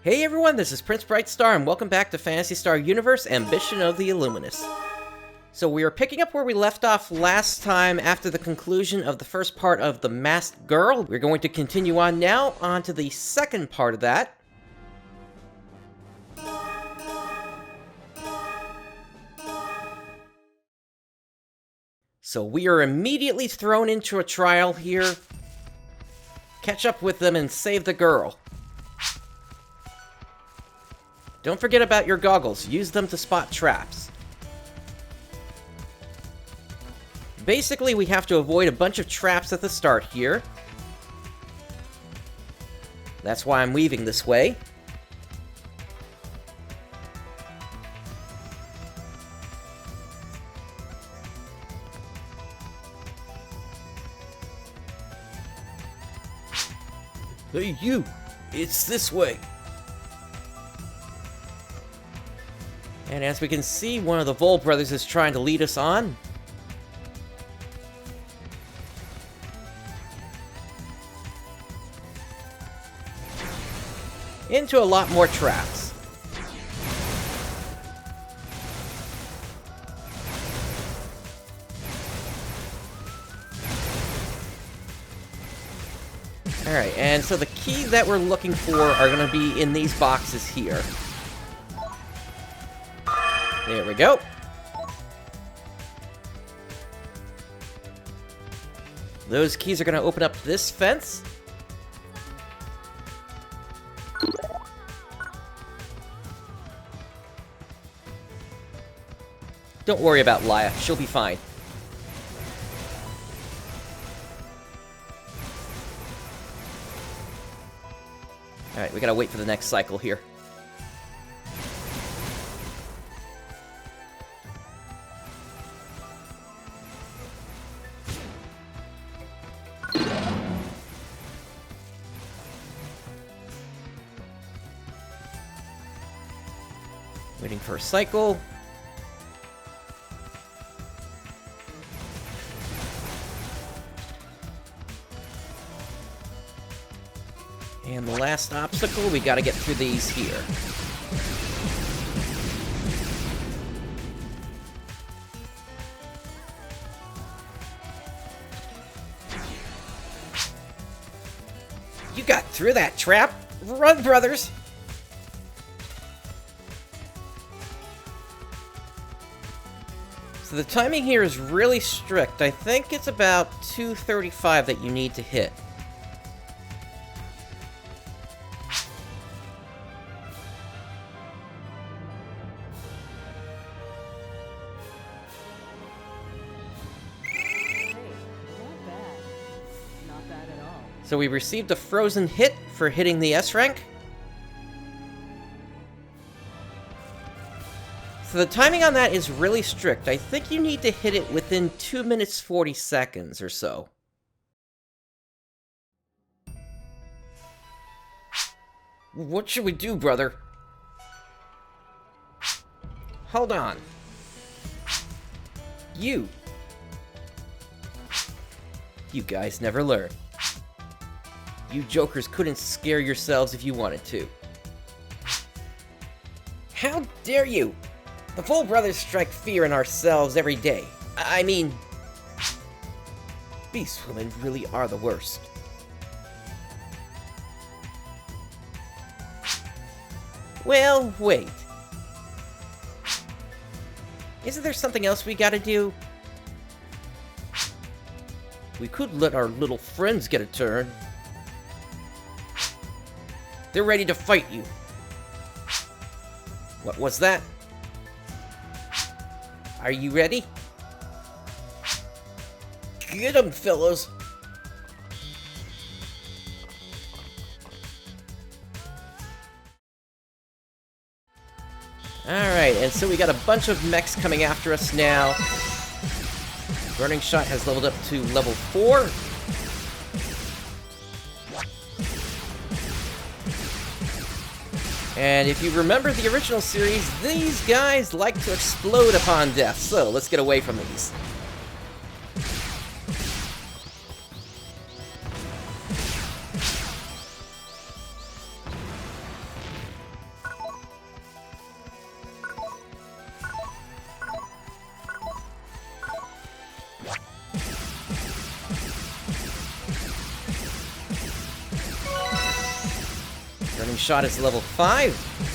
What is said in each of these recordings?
Hey everyone, this is PrinceBrightstar, and welcome back to Phantasy Star Universe, Ambition of the Illuminus. So we are picking up where we left off last time after the conclusion of the first part of The Masked Girl. We're going to continue on now, on to the second part of that. So we are immediately thrown into a trial here. Catch up with them and save the girl. Don't forget about your goggles. Use them to spot traps. Basically, we have to avoid a bunch of traps at the start here. That's why I'm weaving this way. Hey, you! It's this way! And as we can see, one of the Vole brothers is trying to lead us on. Into a lot more traps. Alright, and so the key that we're looking for are going to be in these boxes here. There we go. Those keys are going to open up this fence. Don't worry about Laia, she'll be fine. Alright, we gotta wait for the next cycle here. Waiting for a cycle. And the last obstacle, we gotta get through these here. You got through that trap! Run, brothers! So the timing here is really strict. I think it's about 2:35 that you need to hit. So we received a frozen hit for hitting the S rank. So the timing on that is really strict. I think you need to hit it within 2 minutes 40 seconds or so. What should we do, brother? Hold on. You guys never learn. You jokers couldn't scare yourselves if you wanted to. How dare you! The Vole brothers strike fear in ourselves every day. I mean, beast women really are the worst. Well, wait. Isn't there something else we gotta do? We could let our little friends get a turn. They're ready to fight you. What was that? Are you ready? Get 'em, fellows! Alright, and so we got a bunch of mechs coming after us now. Burning Shot has leveled up to level 4. And if you remember the original series, these guys like to explode upon death, so let's get away from these. Running shot is level 5.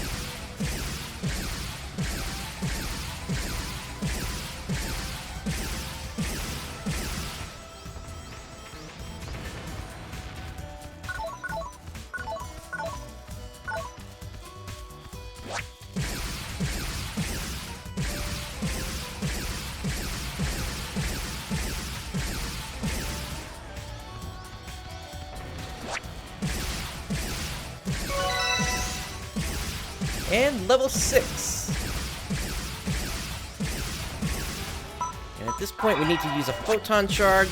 And level 6. And at this point, we need to use a photon charge.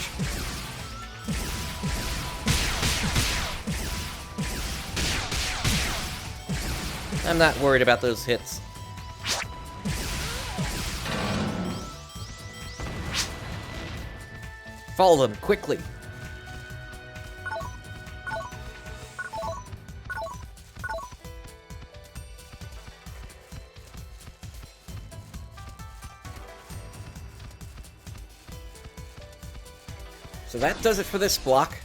I'm not worried about those hits. Follow them quickly. So that does it for this block.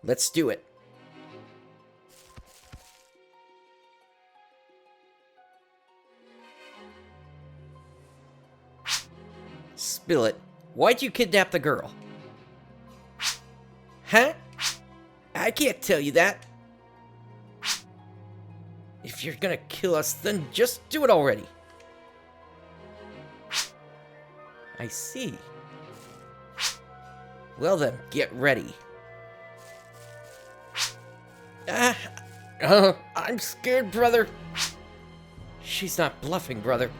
Let's do it. Spill it. Why'd you kidnap the girl? Huh? I can't tell you that. If you're gonna kill us, then just do it already. I see. Well then, get ready. I'm scared, brother. She's not bluffing, brother.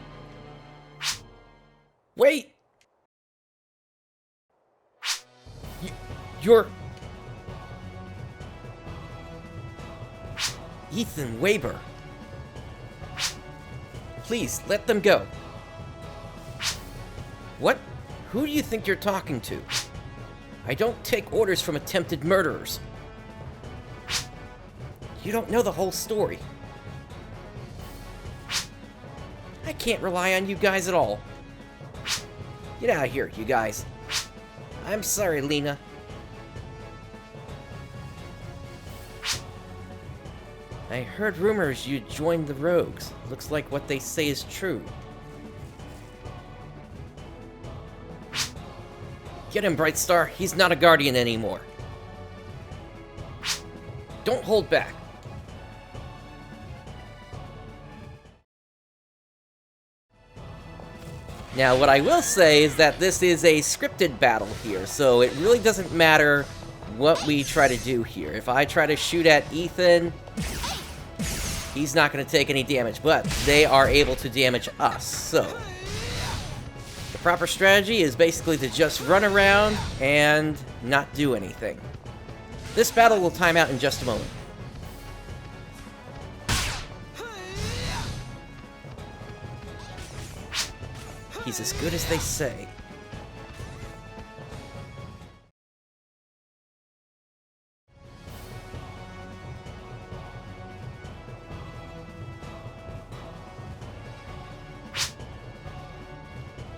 Wait! You're... Ethan Waber. Please, let them go. What? Who do you think you're talking to? I don't take orders from attempted murderers. You don't know the whole story. I can't rely on you guys at all. Get out of here, you guys. I'm sorry, Lena. I heard rumors you joined the Rogues. Looks like what they say is true. Get him, Brightstar. He's not a Guardian anymore. Don't hold back. Now, what I will say is that this is a scripted battle here, so it really doesn't matter what we try to do here. If I try to shoot at Ethan, he's not going to take any damage, but they are able to damage us, so... The proper strategy is basically to just run around and not do anything. This battle will time out in just a moment. He's as good as they say.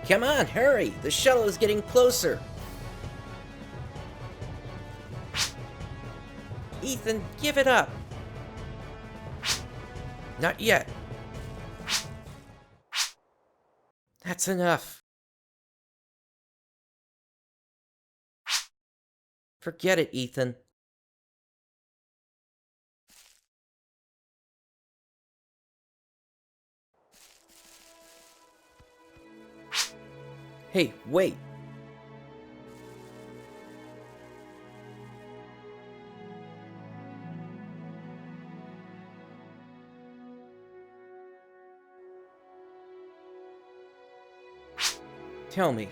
Come on, hurry! The shuttle is getting closer! Ethan, give it up! Not yet. That's enough. Forget it, Ethan. Hey, wait. Tell me.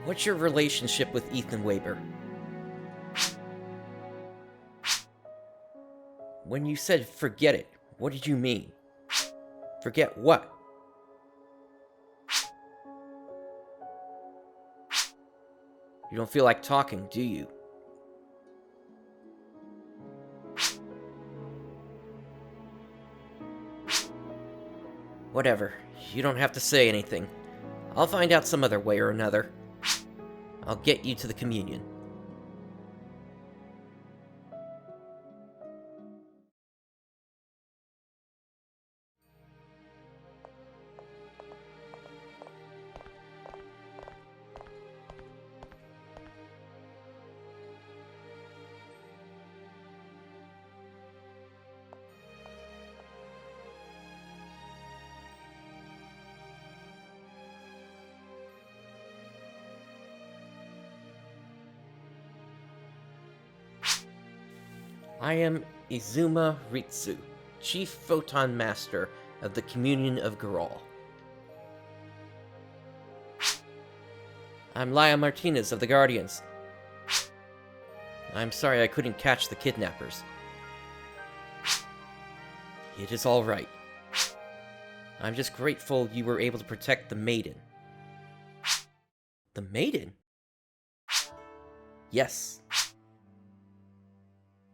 What's your relationship with Ethan Waber? When you said forget it, what did you mean? Forget what? You don't feel like talking, do you? Whatever. You don't have to say anything. I'll find out some other way or another. I'll get you to the Communion. I am Izuma Ritsu, Chief Photon Master of the Communion of Gurhal. I'm Laia Martinez of the Guardians. I'm sorry I couldn't catch the kidnappers. It is all right. I'm just grateful you were able to protect the maiden. The maiden? Yes.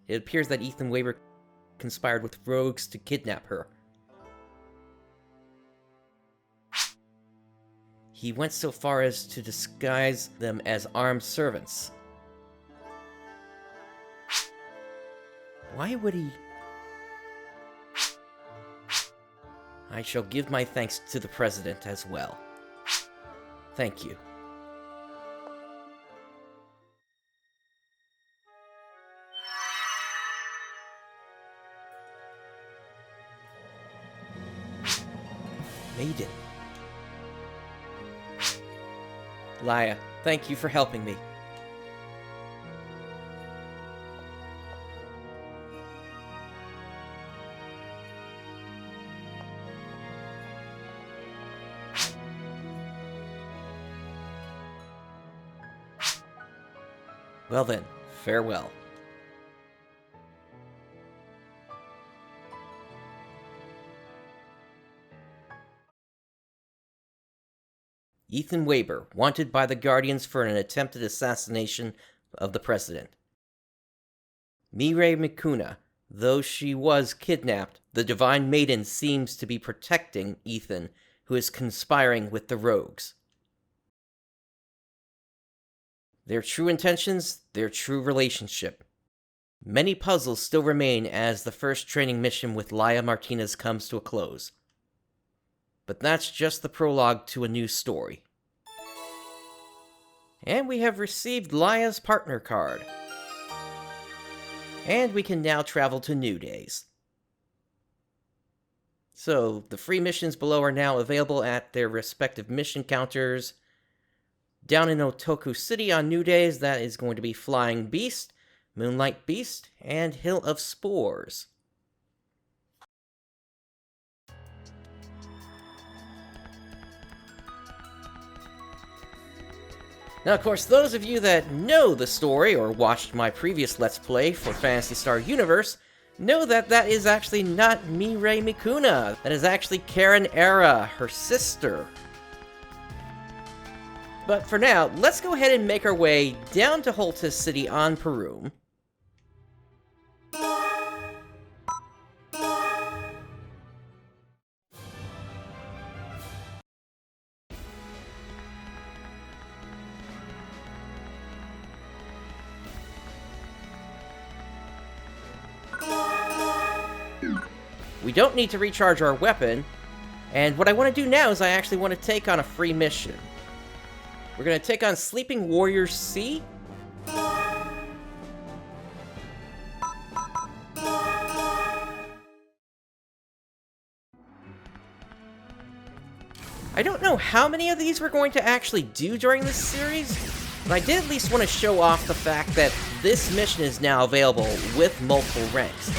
It appears that Ethan Waber conspired with rogues to kidnap her. He went so far as to disguise them as armed servants. Why would he... I shall give my thanks to the President as well. Thank you. Maiden. Laia, thank you for helping me. Well then, farewell. Ethan Waber, wanted by the Guardians for an attempted assassination of the President. Mirai Mikuna, though she was kidnapped, the Divine Maiden seems to be protecting Ethan, who is conspiring with the rogues. Their true intentions, their true relationship. Many puzzles still remain as the first training mission with Laia Martinez comes to a close. But that's just the prologue to a new story. And we have received Laia's partner card. And we can now travel to New Days. So, the free missions below are now available at their respective mission counters. Down in Otoku City on New Days, that is going to be Flying Beast, Moonlight Beast, and Hill of Spores. Now, of course, those of you that know the story or watched my previous Let's Play for Phantasy Star Universe know that that is actually not Mirai Mikuna. That is actually Karen Era, her sister. But for now, let's go ahead and make our way down to Holtis City on Parum. We don't need to recharge our weapon, and what I want to do now is I actually want to take on a free mission. We're going to take on Sleeping Warrior C. I don't know how many of these we're going to actually do during this series, but I did at least want to show off the fact that this mission is now available with multiple ranks.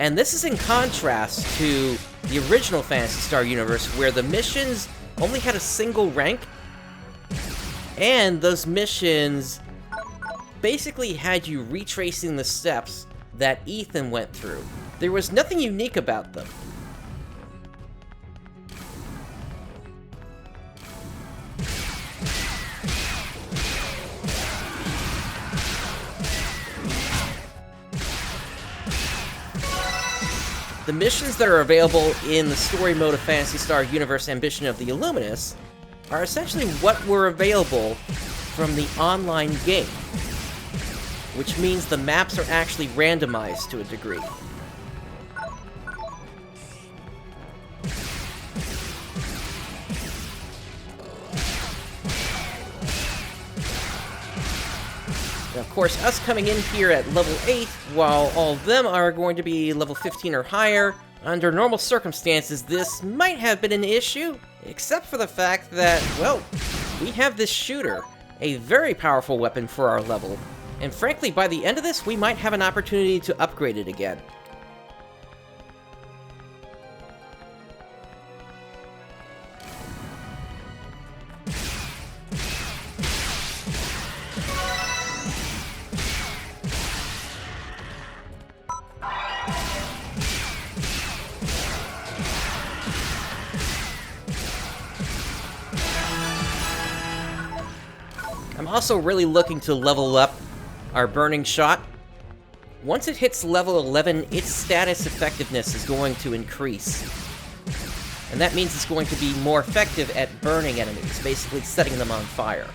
And this is in contrast to the original Phantasy Star universe, where the missions only had a single rank, and those missions basically had you retracing the steps that Ethan went through. There was nothing unique about them. the missions that are available in the story mode of Phantasy Star Universe Ambition of the Illuminus are essentially what were available from the online game, which means the maps are actually randomized to a degree. Now, of course, us coming in here at level 8, while all of them are going to be level 15 or higher, under normal circumstances, this might have been an issue, except for the fact that, well, we have this shooter, a very powerful weapon for our level, and frankly, by the end of this, we might have an opportunity to upgrade it again. I'm also really looking to level up our burning shot. Once it hits level 11, its status effectiveness is going to increase. And that means it's going to be more effective at burning enemies, basically setting them on fire.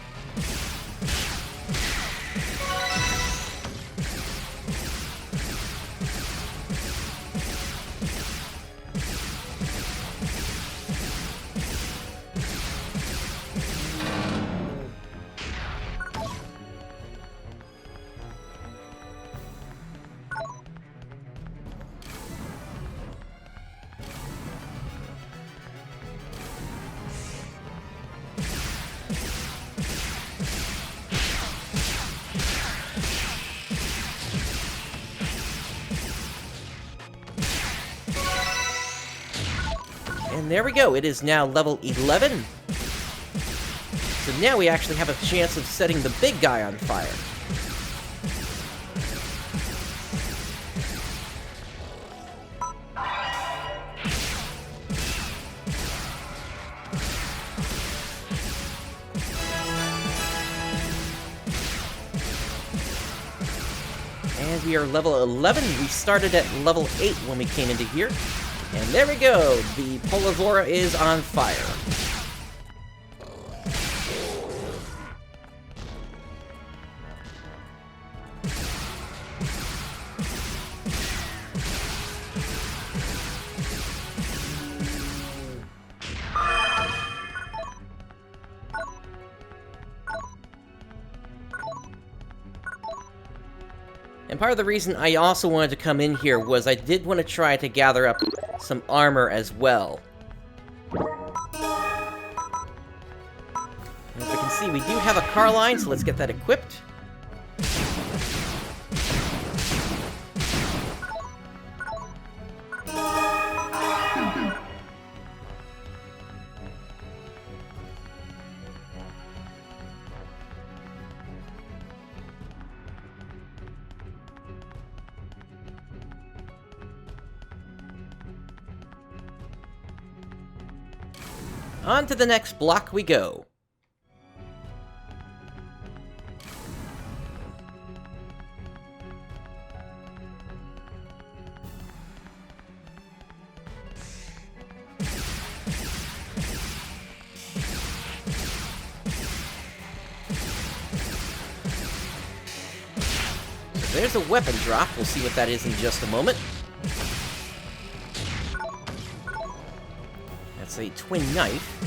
And there we go, it is now level 11. So now we actually have a chance of setting the big guy on fire. And we are level 11. We started at level 8 when we came into here. And there we go, the Polavora is on fire. And part of the reason I also wanted to come in here was I did want to try to gather up some armor as well. As we can see, we do have a car line, so let's get that equipped. On to the next block we go. So there's a weapon drop. We'll see what that is in just a moment. That's a twin knife.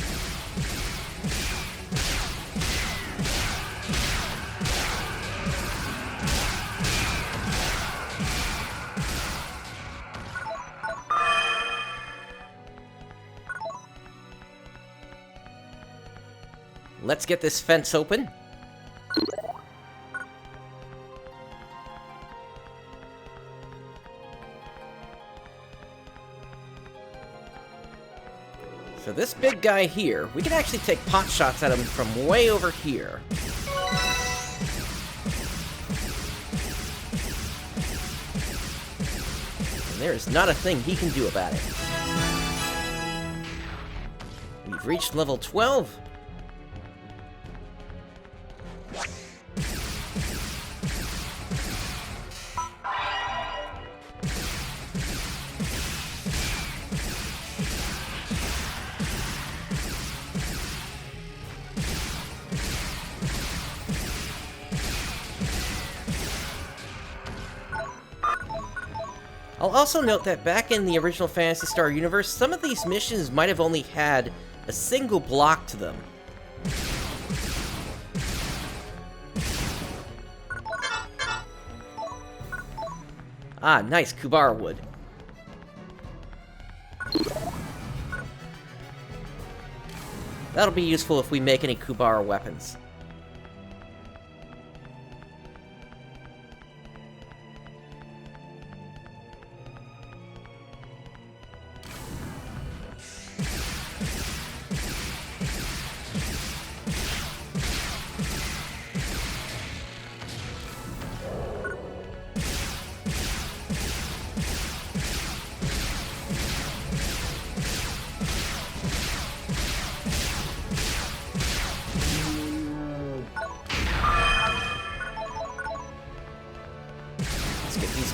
Let's get this fence open. So this big guy here, we can actually take pot shots at him from way over here. And there is not a thing he can do about it. We've reached level 12. I'll also note that back in the original Phantasy Star universe, some of these missions might have only had a single block to them. Ah, nice, Kubara wood. That'll be useful if we make any Kubara weapons.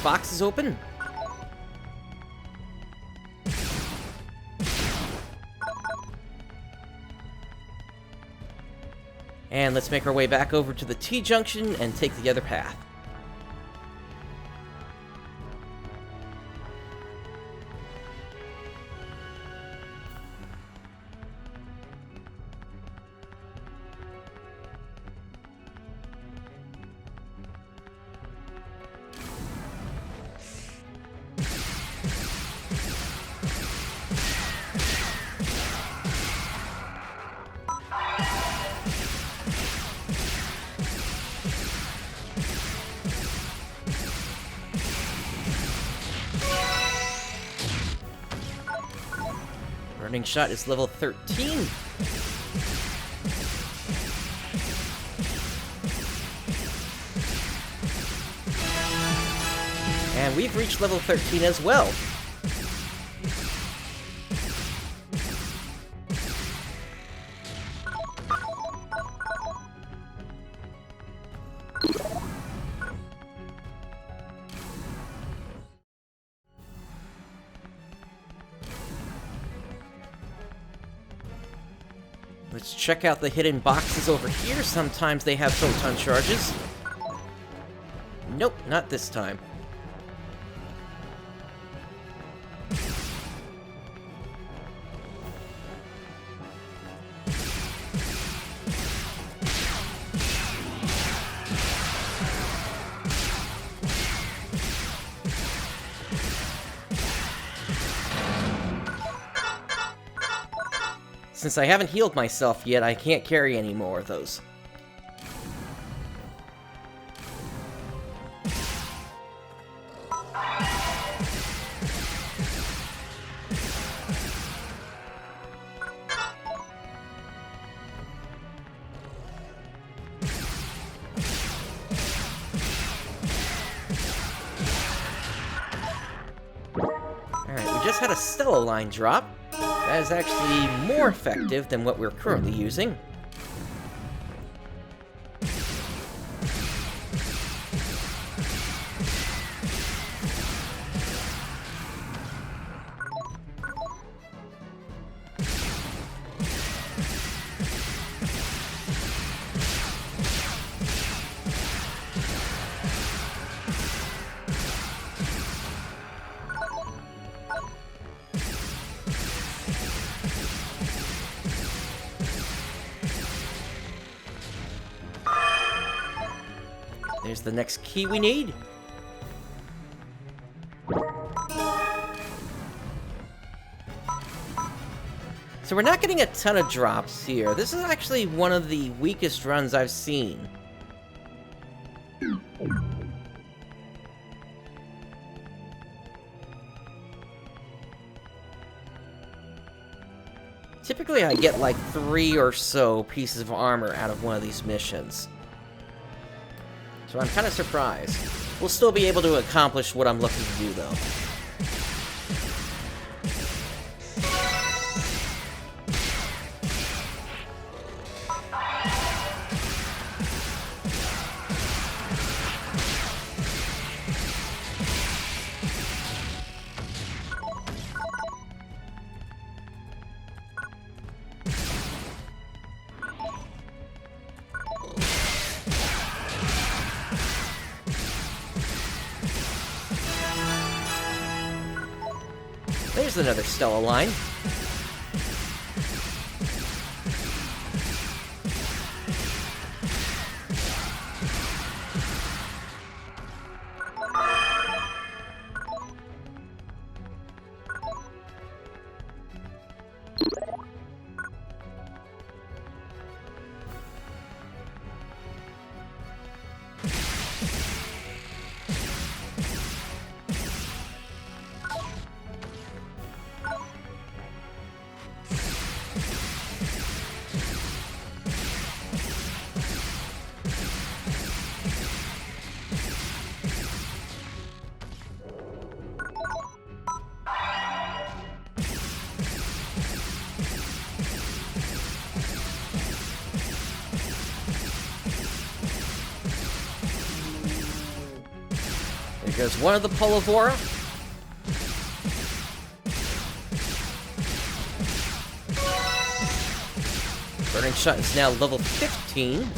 Boxes open. And let's make our way back over to the T-junction and take the other path. Burning Shot is level 13. And we've reached level 13 as well. Let's check out the hidden boxes over here. Sometimes they have photon charges. Nope, not this time. Since I haven't healed myself yet, I can't carry any more of those. Alright, we just had a Stella line drop. That is actually more effective than what we're currently using. There's the next key we need. So we're not getting a ton of drops here. This is actually one of the weakest runs I've seen. Typically I get like 3 or so pieces of armor out of one of these missions. So I'm kind of surprised. We'll still be able to accomplish what I'm looking to do, though. There's another Stella line. There goes one of the Polovora. Burning Shot is now level 15.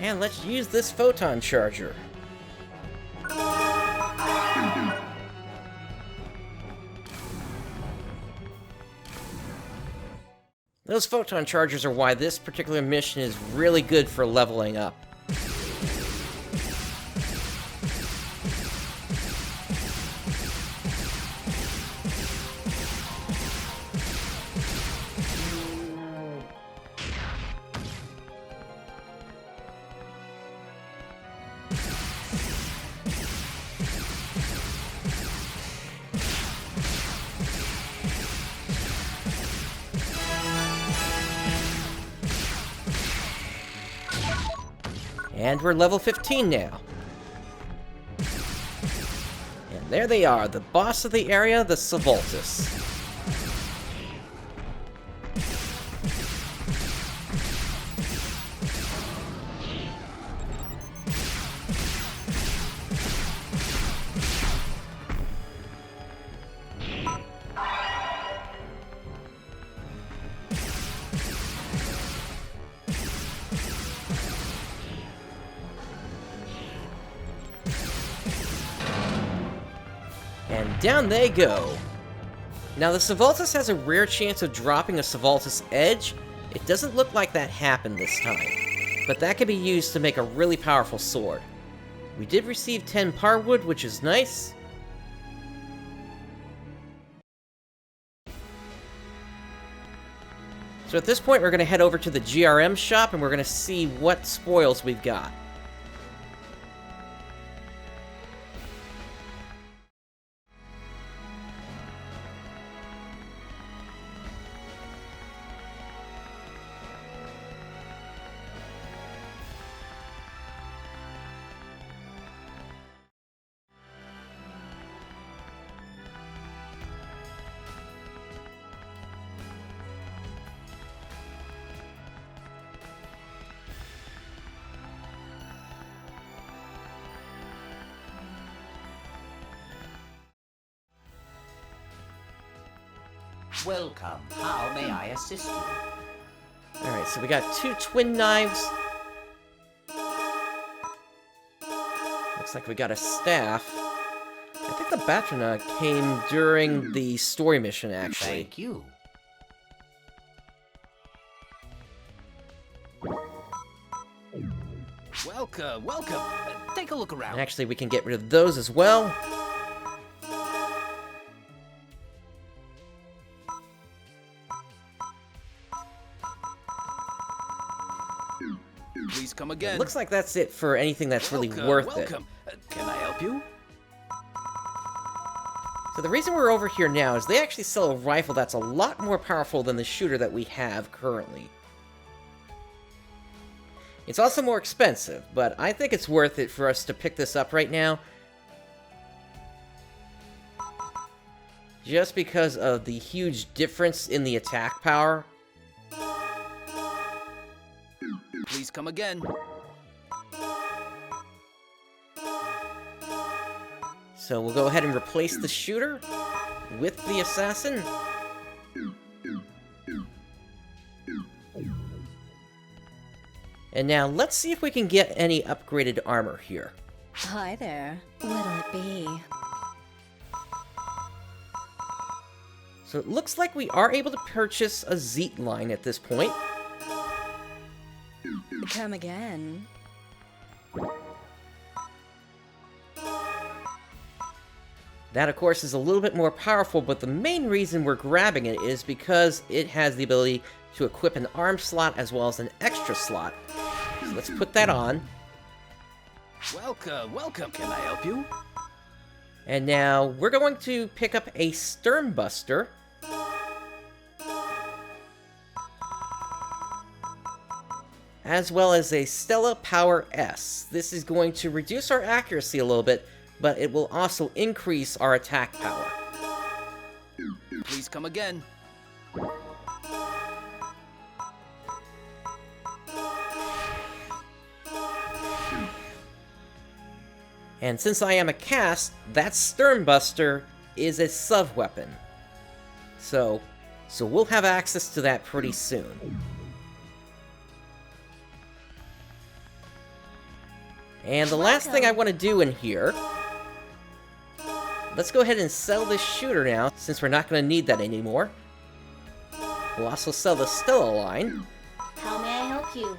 And let's use this photon charger. Those photon chargers are why this particular mission is really good for leveling up. And we're level 15 now. And there they are, the boss of the area, the Savoltus. And down they go. Now the Savoltus has a rare chance of dropping a Savoltus Edge. It doesn't look like that happened this time, but that can be used to make a really powerful sword. We did receive 10 Parwood, which is nice. So at this point we're going to head over to the GRM shop and we're going to see what spoils we've got. Welcome. How may I assist you? Alright, so we got 2 twin knives. Looks like we got a staff. I think the Batrona came during the story mission, actually. Thank you. Welcome, welcome. Take a look around. And actually, we can get rid of those as well. Please come again. It looks like that's it for anything that's really worth it. Can I help you? So the reason we're over here now is they actually sell a rifle that's a lot more powerful than the shooter that we have currently. It's also more expensive, but I think it's worth it for us to pick this up right now. Just because of the huge difference in the attack power. Please come again. So we'll go ahead and replace the shooter with the assassin. And now, let's see if we can get any upgraded armor here. Hi there. What'll it be? So it looks like we are able to purchase a Zeet line at this point. Come again. That, of course, is a little bit more powerful, but the main reason we're grabbing it is because it has the ability to equip an arm slot as well as an extra slot. So let's put that on. Welcome, welcome. Can I help you? And now we're going to pick up a Sternbuster. As well as a Stella Power S. This is going to reduce our accuracy a little bit, but it will also increase our attack power. Please come again. And since I am a cast, that Sternbuster is a sub-weapon. So we'll have access to that pretty soon. And the last thing I want to do in here, let's go ahead and sell this shooter now, since we're not going to need that anymore. We'll also sell the Stella line. How may I help you?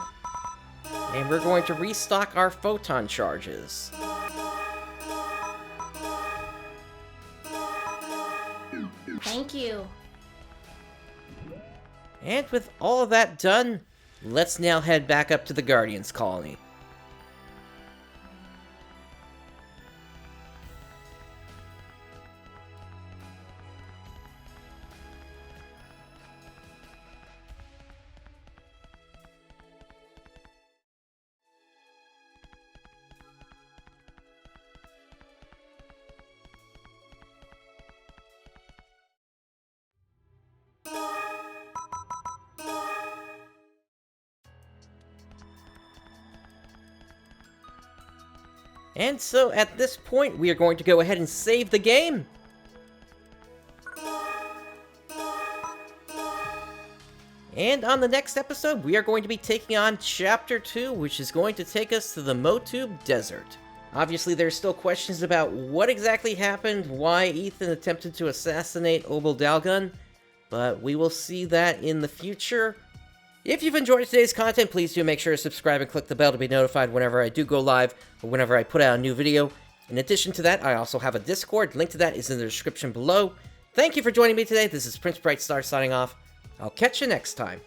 And we're going to restock our photon charges. Thank you. And with all of that done, let's now head back up to the Guardians colony. And so at this point, we are going to go ahead and save the game. And on the next episode, we are going to be taking on Chapter 2, which is going to take us to the Motub Desert. Obviously, there's still questions about what exactly happened, why Ethan attempted to assassinate Obel Dalgun, but we will see that in the future. If you've enjoyed today's content, please do make sure to subscribe and click the bell to be notified whenever I do go live or whenever I put out a new video. In addition to that, I also have a Discord. Link to that is in the description below. Thank you for joining me today. This is PrinceBrightstar signing off. I'll catch you next time.